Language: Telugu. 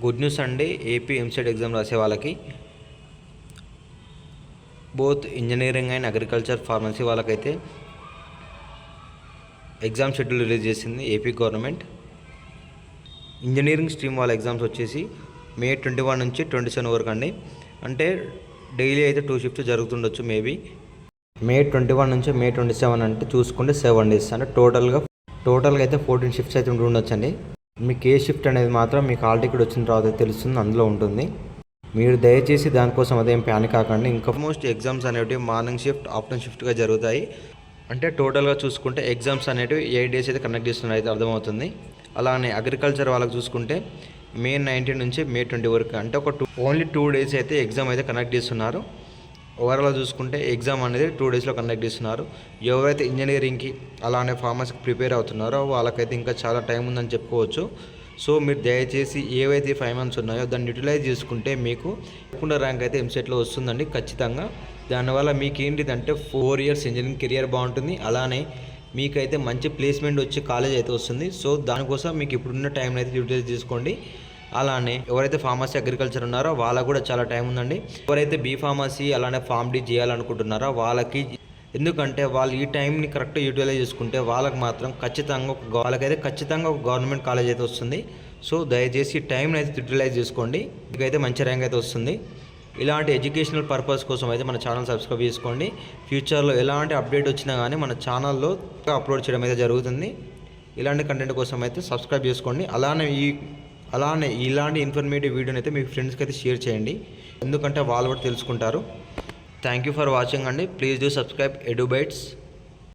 గుడ్ న్యూస్ అండి. ఏపీ ఎంసెట్ ఎగ్జామ్ రాసే వాళ్ళకి both engineering and agriculture pharmacy వాళ్ళకైతే ఎగ్జామ్ షెడ్యూల్ రిలీజ్ చేసింది ఏపీ గవర్నమెంట్. ఇంజనీరింగ్ స్ట్రీమ్ వాళ్ళ ఎగ్జామ్స్ వచ్చేసి మే 21 నుంచి 27 వరకు అండి. అంటే డైలీ అయితే 2 షిఫ్ట్స్ జరుగుతుండొచ్చు మేబీ. మే 21 నుంచి మే 27 అంటే చూసుకుంటే 7 డేస్ అంటే టోటల్గా అయితే 14 షిఫ్ట్స్ అయితే ఉండొచ్చండి. మీకు ఏ షిఫ్ట్ అనేది మాత్రం మీకు హాల్ టికెట్ వచ్చిన తర్వాత తెలుస్తుంది, అందులో ఉంటుంది. మీరు దయచేసి దానికోసం అదేం ప్యానిక్ కాకండి. ఇంకా మోస్ట్ ఎగ్జామ్స్ అనేవి మార్నింగ్ షిఫ్ట్ ఆఫ్టర్నూన్ షిఫ్ట్గా జరుగుతాయి. అంటే టోటల్గా చూసుకుంటే ఎగ్జామ్స్ అనేవి 8 డేస్ అయితే కండక్ట్ చేస్తున్నారు అయితే అర్థమవుతుంది. అలానే అగ్రికల్చర్ వాళ్ళకి చూసుకుంటే మే 19 నుంచి మే 20 వరకు అంటే ఓన్లీ 2 డేస్ అయితే ఎగ్జామ్ అయితే కండక్ట్ చేస్తున్నారు. ఓవరాల్గా చూసుకుంటే ఎగ్జామ్ అనేది 2 డేస్లో కండక్ట్ చేస్తున్నారు. ఎవరైతే ఇంజనీరింగ్కి అలానే ఫార్మసీకి ప్రిపేర్ అవుతున్నారో వాళ్ళకైతే ఇంకా చాలా టైం ఉందని చెప్పుకోవచ్చు. సో మీరు దయచేసి ఏవైతే 5 months ఉన్నాయో దాన్ని యూటిలైజ్ చేసుకుంటే మీకు తప్పకుండా ర్యాంక్ అయితే ఎంసెట్లో వస్తుందండి ఖచ్చితంగా. దానివల్ల మీకు ఏంటిదంటే 4 years ఇంజనీరింగ్ కెరియర్ బాగుంటుంది. అలానే మీకైతే మంచి ప్లేస్మెంట్ వచ్చి కాలేజ్ అయితే వస్తుంది. సో దానికోసం మీకు ఇప్పుడున్న టైంని అయితే యూటిలైజ్ చేసుకోండి. అలానే ఎవరైతే ఫార్మసీ అగ్రికల్చర్ ఉన్నారో వాళ్ళకు కూడా చాలా టైం ఉందండి. ఎవరైతే బీ ఫార్మసీ అలానే ఫార్మ్ డి చేయాలనుకుంటున్నారో వాళ్ళకి, ఎందుకంటే వాళ్ళు ఈ టైంని కరెక్ట్గా యూటిలైజ్ చేసుకుంటే వాళ్ళకి మాత్రం ఖచ్చితంగా ఒక గవర్నమెంట్ కాలేజ్ అయితే వస్తుంది. సో దయచేసి ఈ టైంని అయితే యూటిలైజ్ చేసుకోండి. మీకైతే మంచి ర్యాంక్ అయితే వస్తుంది. ఇలాంటి ఎడ్యుకేషనల్ పర్పస్ కోసం అయితే మన ఛానల్ సబ్స్క్రైబ్ చేసుకోండి. ఫ్యూచర్లో ఎలాంటి అప్డేట్ వచ్చినా కానీ మన ఛానల్లో అప్లోడ్ చేయడం అయితే జరుగుతుంది. ఇలాంటి కంటెంట్ కోసం అయితే సబ్స్క్రైబ్ చేసుకోండి. అలానే ఇలాంటి ఇన్ఫర్మేటివ్ వీడియోని అయితే మీ ఫ్రెండ్స్కి అయితే షేర్ చేయండి, ఎందుకంటే వాళ్ళు కూడా తెలుసుకుంటారు. థ్యాంక్ యూ ఫర్ వాచింగ్ అండి. Please do subscribe ఎడ్యుబైట్స్.